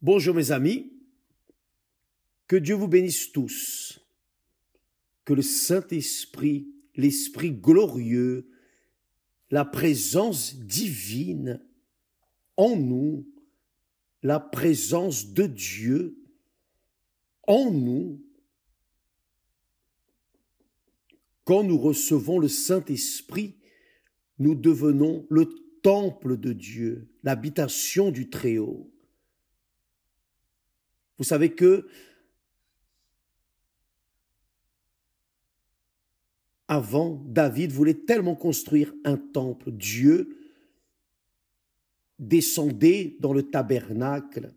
Bonjour mes amis, que Dieu vous bénisse tous, que le Saint-Esprit, l'Esprit glorieux, la présence divine en nous, la présence de Dieu en nous, quand nous recevons le Saint-Esprit, nous devenons le temple de Dieu, l'habitation du Très-Haut. Vous savez que avant, David voulait tellement construire un temple. Dieu descendait dans le tabernacle,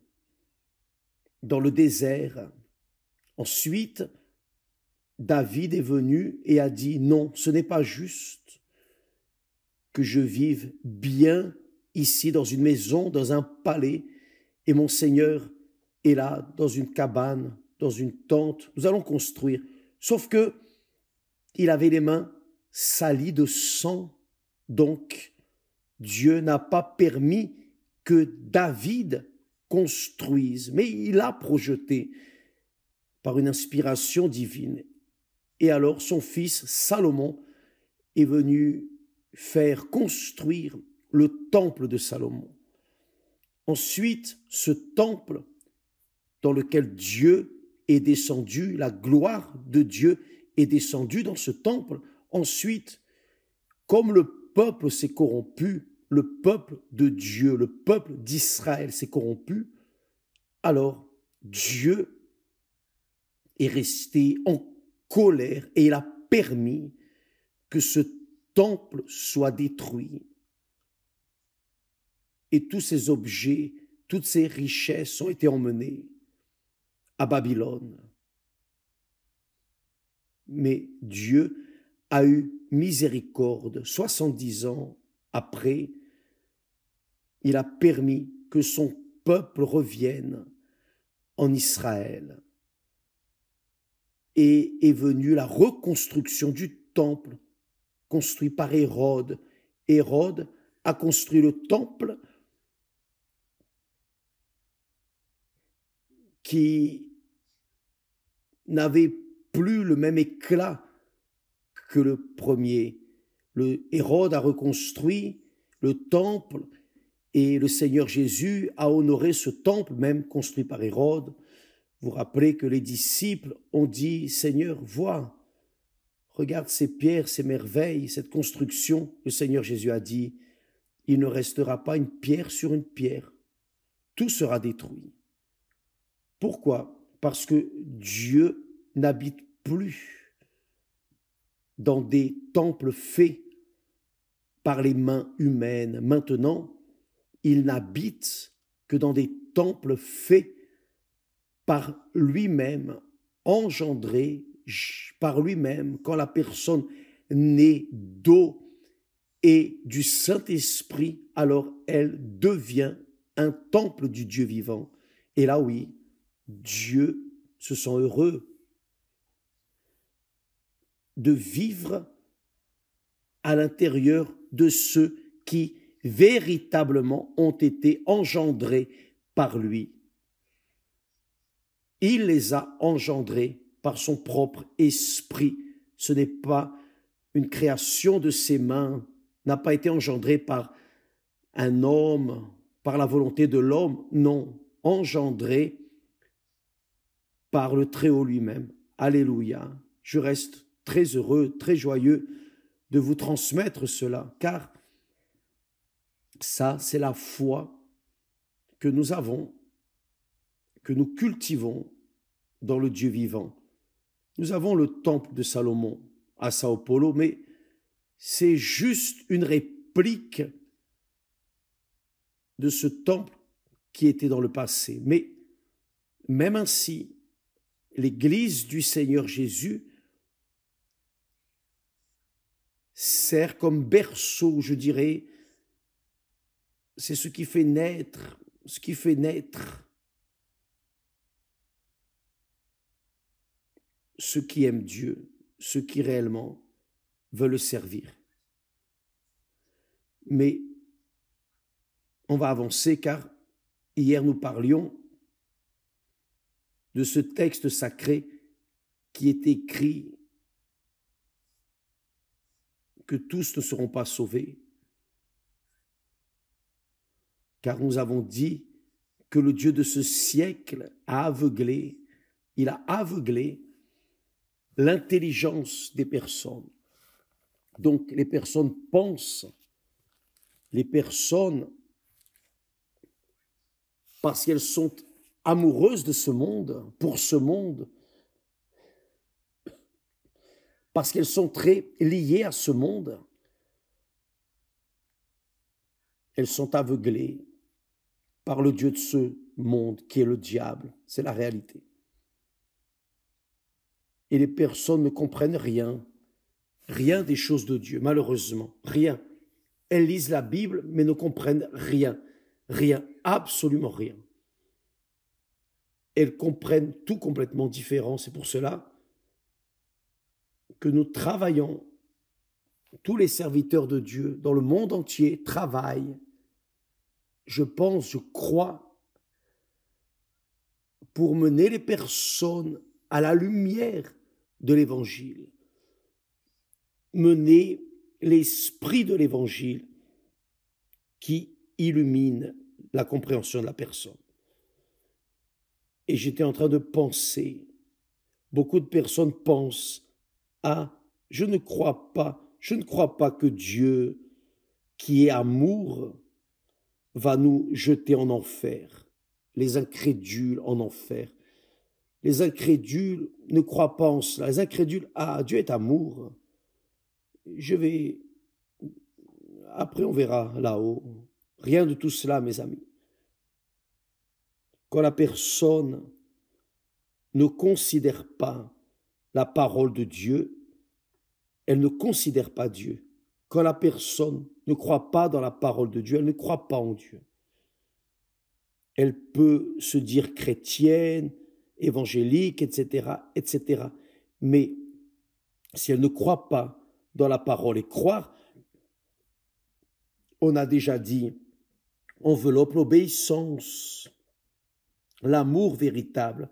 dans le désert. Ensuite, David est venu et a dit, non, ce n'est pas juste que je vive bien ici dans une maison, dans un palais, et mon Seigneur est là, dans une cabane, dans une tente. Nous allons construire. Sauf que il avait les mains salies de sang. Donc, Dieu n'a pas permis que David construise, mais il a projeté par une inspiration divine. Et alors, son fils Salomon est venu faire construire le temple de Salomon. Ensuite, ce temple dans lequel Dieu est descendu, la gloire de Dieu est descendue dans ce temple. Ensuite, comme le peuple s'est corrompu, le peuple de Dieu, le peuple d'Israël s'est corrompu, alors Dieu est resté en colère et il a permis que ce temple soit détruit. Et tous ces objets, toutes ces richesses ont été emmenés à Babylone. Mais Dieu a eu miséricorde. 70 ans après, il a permis que son peuple revienne en Israël. Et est venue la reconstruction du temple construit par Hérode. Hérode a construit le temple qui n'avait plus le même éclat que le premier. Hérode a reconstruit le temple et le Seigneur Jésus a honoré ce temple, même construit par Hérode. Vous rappelez que les disciples ont dit, Seigneur, vois, regarde ces pierres, ces merveilles, cette construction. Le Seigneur Jésus a dit, il ne restera pas une pierre sur une pierre. Tout sera détruit. Pourquoi? Parce que Dieu n'habite plus dans des temples faits par les mains humaines. Maintenant, il n'habite que dans des temples faits par lui-même, engendrés par lui-même, quand la personne naît d'eau et du Saint-Esprit, alors elle devient un temple du Dieu vivant. Et là, oui, Dieu se sent heureux de vivre à l'intérieur de ceux qui véritablement ont été engendrés par lui. Il les a engendrés par son propre esprit. Ce n'est pas une création de ses mains, n'a pas été engendré par un homme, par la volonté de l'homme, non, engendré par le Très-Haut lui-même. Alléluia. Je reste très heureux, très joyeux de vous transmettre cela, car ça, c'est la foi que nous avons, que nous cultivons dans le Dieu vivant. Nous avons le temple de Salomon à Sao Paulo, mais c'est juste une réplique de ce temple qui était dans le passé. Mais même ainsi, l'Église du Seigneur Jésus sert comme berceau, je dirais, c'est ce qui fait naître ceux qui aiment Dieu, ceux qui réellement veulent le servir. Mais on va avancer car hier nous parlions de ce texte sacré qui est écrit que tous ne seront pas sauvés, car nous avons dit que le Dieu de ce siècle a aveuglé, il a aveuglé l'intelligence des personnes. Donc les personnes pensent, les personnes, parce qu'elles sont amoureuses de ce monde, pour ce monde, parce qu'elles sont très liées à ce monde, elles sont aveuglées par le Dieu de ce monde qui est le diable. C'est la réalité. Et les personnes ne comprennent rien, rien des choses de Dieu, malheureusement, rien. Elles lisent la Bible, mais ne comprennent rien, rien, absolument rien. Elles comprennent tout complètement différent. C'est pour cela que nous travaillons, tous les serviteurs de Dieu dans le monde entier travaillent, je pense, je crois, pour mener les personnes à la lumière de l'Évangile, mener l'esprit de l'Évangile qui illumine la compréhension de la personne. Et j'étais en train de penser, beaucoup de personnes pensent, ah, je ne crois pas que Dieu, qui est amour, va nous jeter en enfer, les incrédules en enfer. Les incrédules ne croient pas en cela. Les incrédules, ah, Dieu est amour. Après on verra là-haut. Rien de tout cela, mes amis. Quand la personne ne considère pas la parole de Dieu, elle ne considère pas Dieu. Quand la personne ne croit pas dans la parole de Dieu, elle ne croit pas en Dieu. Elle peut se dire chrétienne, évangélique, etc., etc. Mais si elle ne croit pas dans la parole et croire, on a déjà dit, enveloppe l'obéissance, l'amour véritable.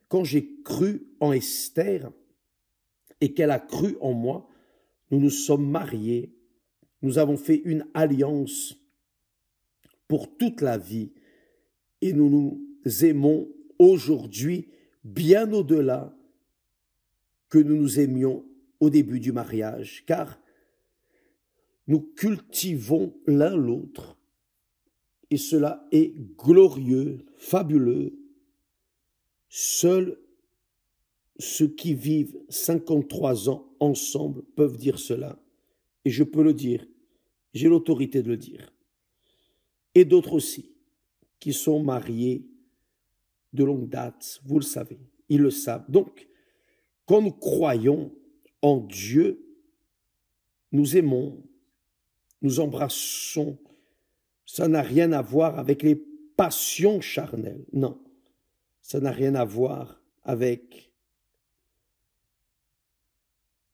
Quand j'ai cru en Esther et qu'elle a cru en moi, nous nous sommes mariés, nous avons fait une alliance pour toute la vie et nous nous aimons aujourd'hui bien au-delà que nous nous aimions au début du mariage, car nous cultivons l'un l'autre et cela est glorieux, fabuleux. Seuls ceux qui vivent 53 ans ensemble peuvent dire cela. Et je peux le dire, j'ai l'autorité de le dire. Et d'autres aussi, qui sont mariés de longue date, vous le savez, ils le savent. Donc, quand nous croyons en Dieu, nous aimons, nous embrassons. Ça n'a rien à voir avec les passions charnelles, non. Ça n'a rien à voir avec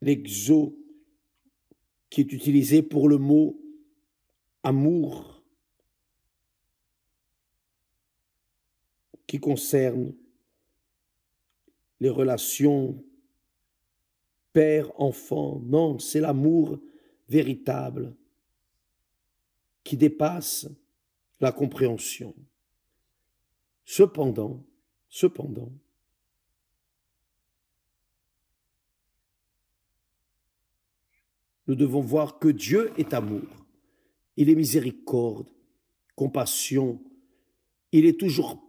l'exo qui est utilisé pour le mot amour, qui concerne les relations père-enfant. Non, c'est l'amour véritable qui dépasse la compréhension. Cependant, nous devons voir que Dieu est amour. Il est miséricorde, compassion. Il est toujours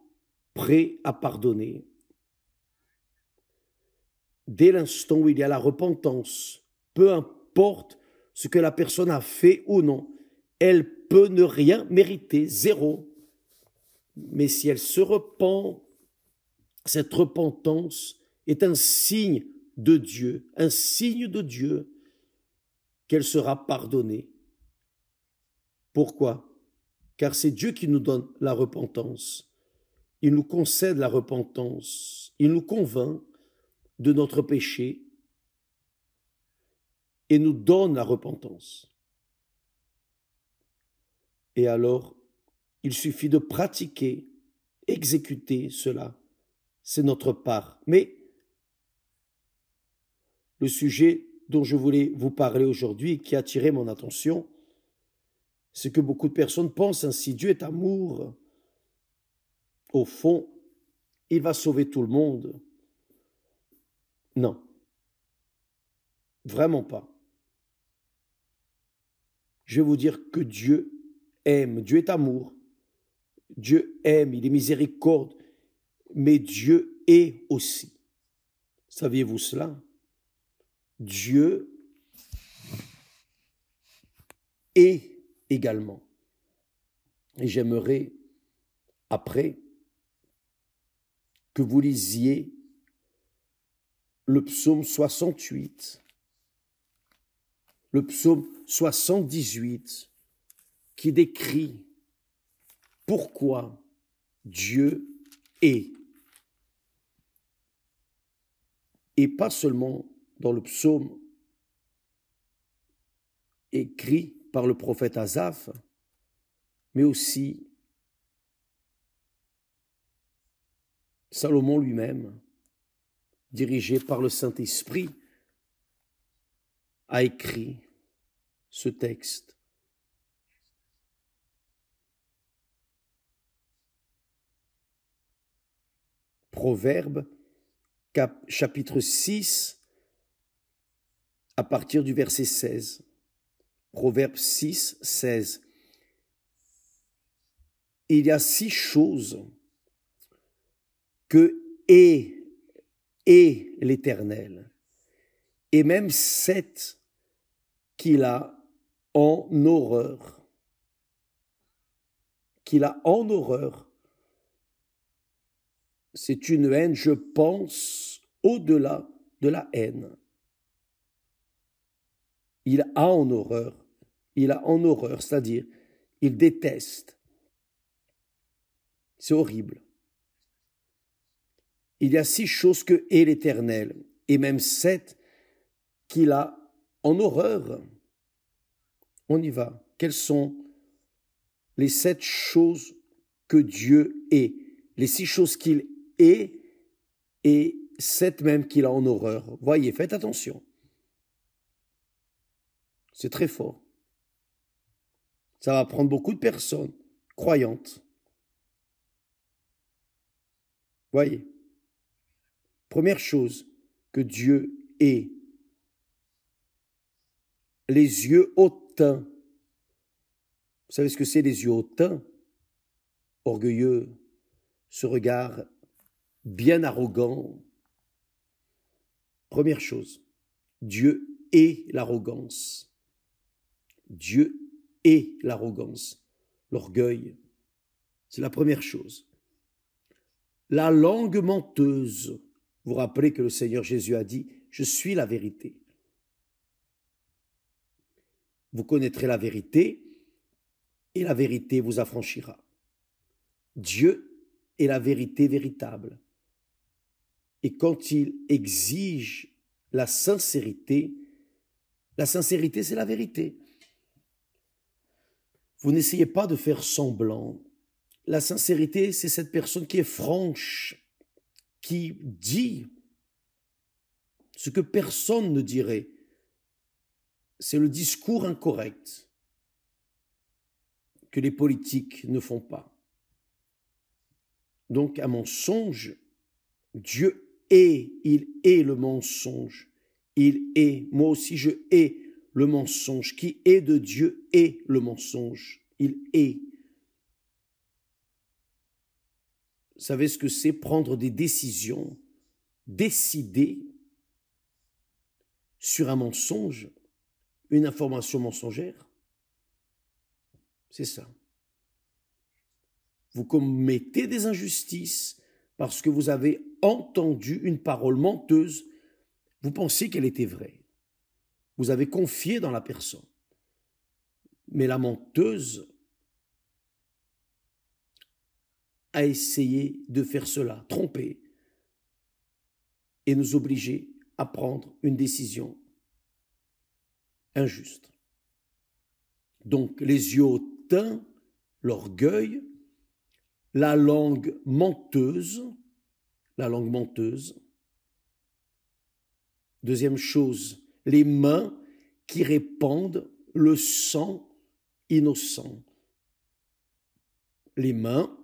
prêt à pardonner. Dès l'instant où il y a la repentance, peu importe ce que la personne a fait ou non, elle peut ne rien mériter, zéro. Mais si elle se repent, cette repentance est un signe de Dieu qu'elle sera pardonnée. Pourquoi? Car c'est Dieu qui nous donne la repentance. Il nous concède la repentance. Il nous convainc de notre péché et nous donne la repentance. Et alors, il suffit de pratiquer, exécuter cela. c'est notre part. Mais le sujet dont je voulais vous parler aujourd'hui, qui a attiré mon attention, c'est que beaucoup de personnes pensent ainsi: Dieu est amour. Au fond, il va sauver tout le monde. Non, vraiment pas. Je vais vous dire que Dieu aime, Dieu est amour, Dieu aime, il est miséricorde, mais Dieu est aussi. Saviez-vous cela? Dieu est également. Et j'aimerais, après, que vous lisiez le psaume 68, le psaume 78, qui décrit pourquoi Dieu est. Et pas seulement dans le psaume écrit par le prophète Asaph, mais aussi Salomon lui-même, dirigé par le Saint-Esprit, a écrit ce texte. Proverbe, chapitre 6, à partir du verset 16. Proverbe 6, 16. Il y a 6 choses que est l'Éternel, et même 7 qu'il a en horreur. Qu'il a en horreur. C'est une haine, je pense, au-delà de la haine. Il a en horreur. Il a en horreur, c'est-à-dire, il déteste. C'est horrible. Il y a 6 choses que est l'Éternel, et même 7 qu'il a en horreur. On y va. Quelles sont les 7 choses que Dieu est? Les 6 choses qu'il est et 7 même qu'il a en horreur. Voyez, faites attention. C'est très fort. Ça va prendre beaucoup de personnes croyantes. Voyez. Première chose que Dieu est. Les yeux hautains. Vous savez ce que c'est les yeux hautains? Orgueilleux, ce regard bien arrogant. Première chose, Dieu est l'arrogance. Dieu est l'arrogance, l'orgueil. C'est la première chose. La langue menteuse. Vous vous rappelez que le Seigneur Jésus a dit « Je suis la vérité ». Vous connaîtrez la vérité et la vérité vous affranchira. Dieu est la vérité véritable. Et quand il exige la sincérité c'est la vérité. Vous n'essayez pas de faire semblant. La sincérité, c'est cette personne qui est franche, qui dit ce que personne ne dirait. C'est le discours incorrect que les politiques ne font pas. Donc un mensonge, Dieu est, il est le mensonge. Il est, moi aussi je hais le mensonge. Qui est de Dieu est le mensonge. Il est. Vous savez ce que c'est prendre des décisions, décider sur un mensonge, une information mensongère? C'est ça. Vous commettez des injustices parce que vous avez entendu une parole menteuse. Vous pensiez qu'elle était vraie. Vous avez confié dans la personne. Mais la menteuse a essayé de faire cela, tromper, et nous obliger à prendre une décision injuste. Donc, les yeux hautains, l'orgueil, la langue menteuse, la langue menteuse. Deuxième chose, les mains qui répandent le sang innocent. Les mains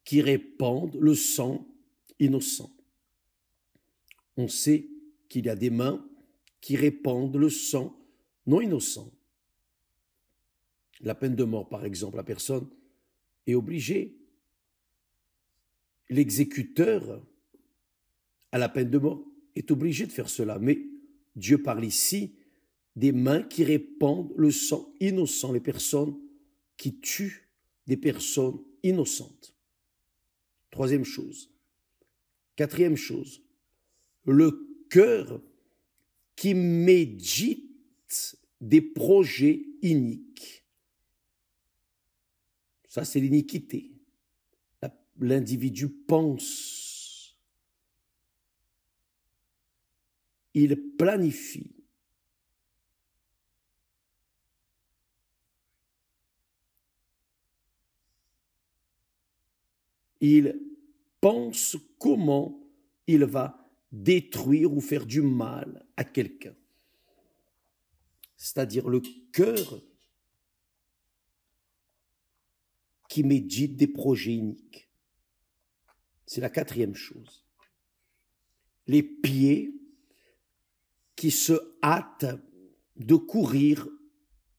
qui répandent le sang innocent. On sait qu'il y a des mains qui répandent le sang non innocent. La peine de mort, par exemple, la personne est obligée. L'exécuteur à la peine de mort est obligé de faire cela. Mais Dieu parle ici des mains qui répandent le sang innocent, les personnes qui tuent des personnes innocentes. Troisième chose. Quatrième chose, le cœur qui médite des projets iniques. Ça, c'est l'iniquité. L'individu pense, il planifie, il pense comment il va détruire ou faire du mal à quelqu'un. C'est-à-dire le cœur qui médite des projets iniques. C'est la quatrième chose. Les pieds qui se hâtent de courir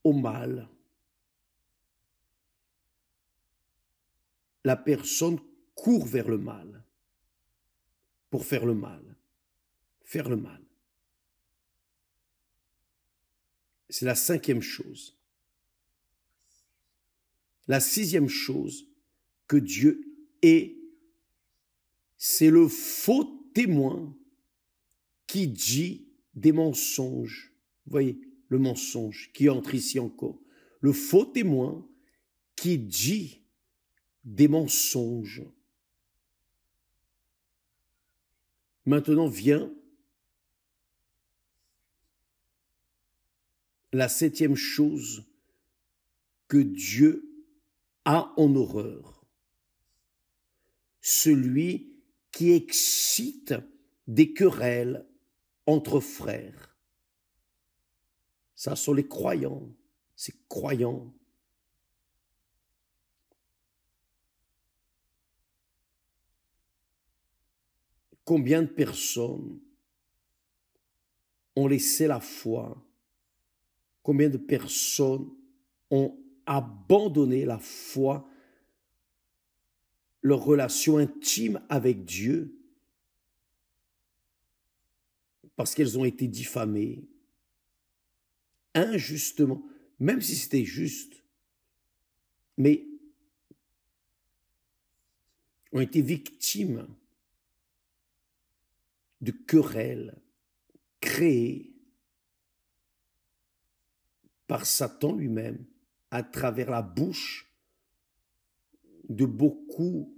au mal. La personne court vers le mal pour faire le mal. Faire le mal. C'est la cinquième chose. La sixième chose que Dieu est, c'est le faux témoin qui dit des mensonges. Vous voyez, le mensonge qui entre ici encore. Le faux témoin qui dit des mensonges. Maintenant vient la septième chose que Dieu a en horreur. Celui qui excite des querelles entre frères. Ça sont les croyants, ces croyants. Combien de personnes ont laissé la foi? Combien de personnes ont abandonné la foi, leur relation intime avec Dieu, parce qu'elles ont été diffamées injustement, même si c'était juste, mais ont été victimes de querelles créées par Satan lui-même à travers la bouche de beaucoup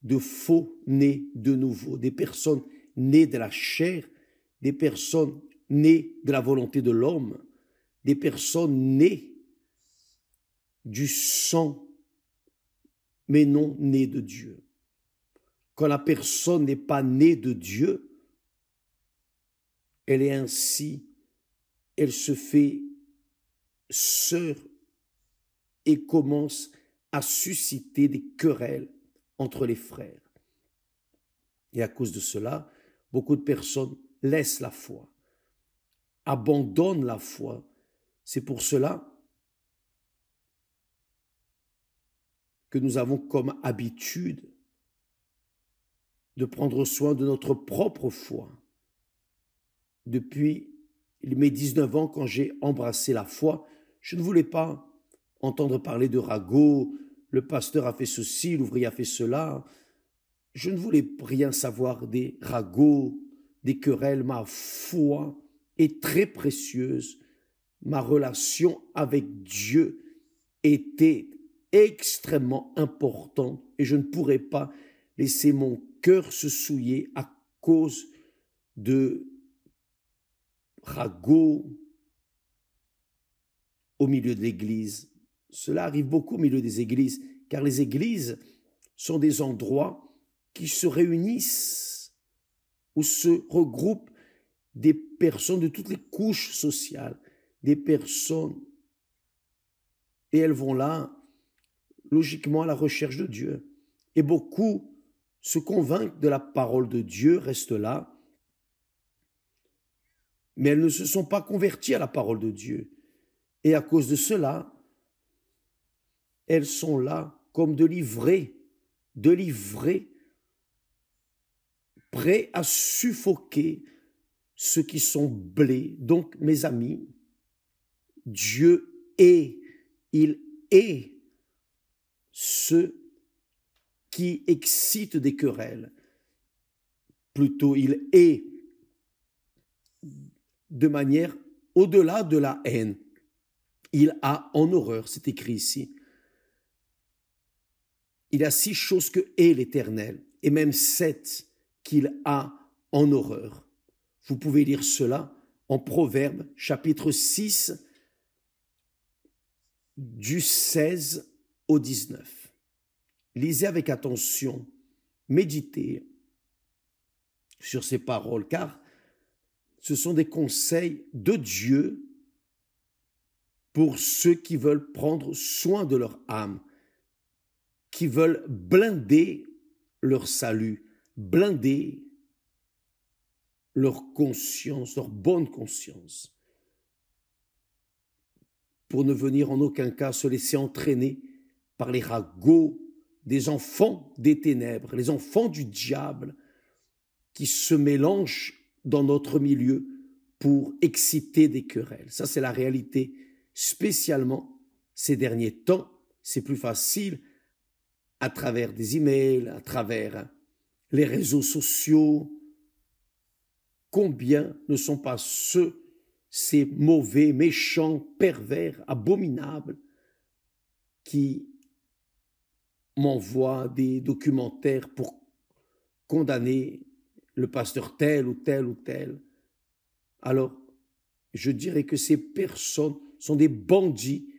de faux nés de nouveau, des personnes nées de la chair, des personnes nées de la volonté de l'homme, des personnes nées du sang, mais non nées de Dieu. Quand la personne n'est pas née de Dieu, elle est ainsi, elle se fait sœur et commence à susciter des querelles entre les frères. Et à cause de cela, beaucoup de personnes laissent la foi, abandonnent la foi. C'est pour cela que nous avons comme habitude de prendre soin de notre propre foi. Depuis mes 19 ans, quand j'ai embrassé la foi, je ne voulais pas entendre parler de ragots, le pasteur a fait ceci, l'ouvrier a fait cela. Je ne voulais rien savoir des ragots, des querelles. Ma foi est très précieuse. Ma relation avec Dieu était extrêmement importante et je ne pourrais pas laisser mon cœur se souiller à cause de ragots au milieu de l'Église. Cela arrive beaucoup au milieu des églises, car les églises sont des endroits qui se réunissent, où se regroupent des personnes de toutes les couches sociales, des personnes, et elles vont là, logiquement, à la recherche de Dieu. Et beaucoup se convainquent de la parole de Dieu, restent là, mais elles ne se sont pas converties à la parole de Dieu. Et à cause de cela, elles sont là comme de l'ivrés, prêts à suffoquer ceux qui sont blés. Donc, mes amis, Dieu est, il est ceux qui excitent des querelles. Plutôt, il est de manière au-delà de la haine. Il a en horreur, c'est écrit ici. Il a 6 choses que est l'Éternel, et même 7 qu'il a en horreur. Vous pouvez lire cela en Proverbes, chapitre 6, du 16 au 19. Lisez avec attention, méditez sur ces paroles, car ce sont des conseils de Dieu pour ceux qui veulent prendre soin de leur âme, qui veulent blinder leur salut, blinder leur conscience, leur bonne conscience, pour ne venir en aucun cas se laisser entraîner par les ragots des enfants des ténèbres, les enfants du diable qui se mélangent dans notre milieu pour exciter des querelles. Ça, c'est la réalité. Spécialement ces derniers temps, c'est plus facile à travers des emails, à travers les réseaux sociaux. Combien ne sont pas ces mauvais, méchants, pervers, abominables, qui m'envoient des documentaires pour condamner le pasteur tel ou tel ou tel. Alors, je dirais que ces personnes sont des bandits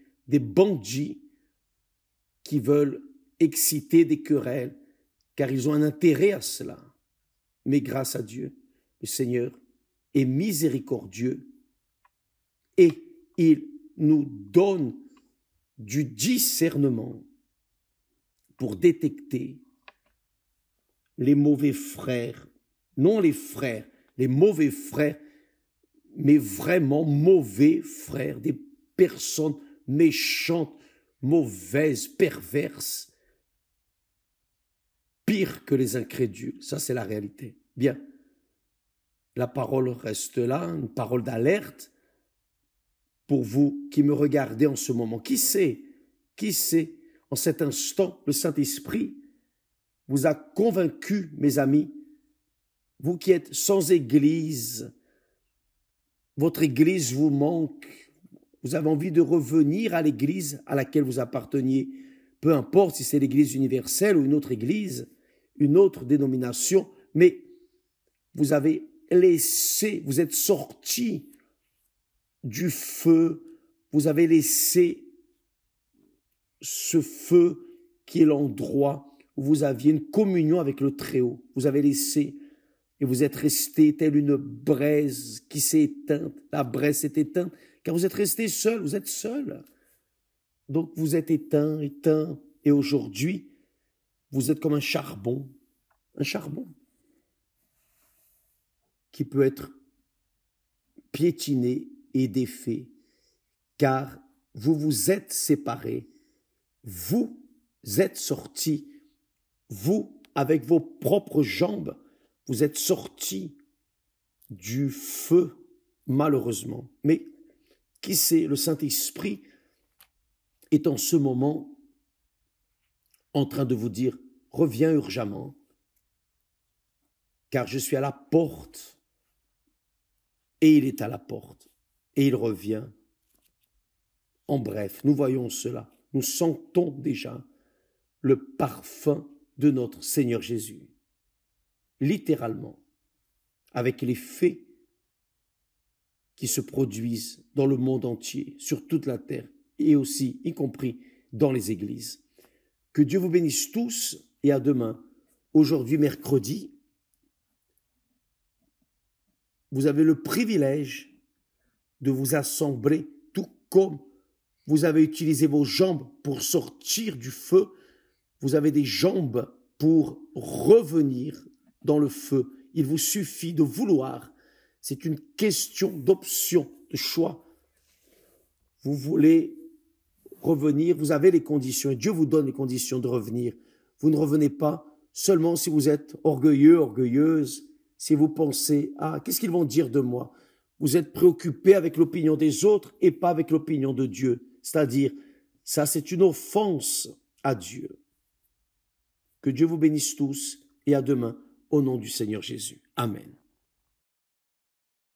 qui veulent exciter des querelles, car ils ont un intérêt à cela. Mais grâce à Dieu, le Seigneur est miséricordieux et il nous donne du discernement pour détecter les mauvais frères, non les frères, les mauvais frères, mais vraiment mauvais frères, des personnes méchantes, mauvaises, perverses, pire que les incrédules. Ça, c'est la réalité. Bien, la parole reste là, une parole d'alerte pour vous qui me regardez en ce moment. Qui sait, en cet instant, le Saint-Esprit vous a convaincu, mes amis, vous qui êtes sans église, votre église vous manque, vous avez envie de revenir à l'église à laquelle vous apparteniez, peu importe si c'est l'église universelle ou une autre église, une autre dénomination, mais vous avez laissé, vous êtes sorti du feu, vous avez laissé ce feu qui est l'endroit où vous aviez une communion avec le Très-Haut. Vous avez laissé et vous êtes resté telle une braise qui s'est éteinte. La braise s'est éteinte car vous êtes resté seul, vous êtes seul. Donc vous êtes éteint, et aujourd'hui, vous êtes comme un charbon qui peut être piétiné et défait, car vous vous êtes séparés, vous êtes sortis, vous, avec vos propres jambes, vous êtes sortis du feu, malheureusement. Mais qui sait, le Saint-Esprit est en ce moment en train de vous dire, reviens urgemment, car je suis à la porte, et il est à la porte, et il revient. En bref, nous voyons cela, nous sentons déjà le parfum de notre Seigneur Jésus, littéralement, avec les faits qui se produisent dans le monde entier, sur toute la terre, et aussi, y compris dans les églises. Que Dieu vous bénisse tous, et à demain, aujourd'hui, mercredi, vous avez le privilège de vous assembler, tout comme vous avez utilisé vos jambes pour sortir du feu, vous avez des jambes pour revenir dans le feu. Il vous suffit de vouloir. C'est une question d'option, de choix. Vous voulez revenir, vous avez les conditions et Dieu vous donne les conditions de revenir. Vous ne revenez pas seulement si vous êtes orgueilleux, orgueilleuse, si vous pensez « Ah, qu'est-ce qu'ils vont dire de moi ?» Vous êtes préoccupé avec l'opinion des autres et pas avec l'opinion de Dieu. C'est-à-dire, ça c'est une offense à Dieu. Que Dieu vous bénisse tous et à demain au nom du Seigneur Jésus. Amen.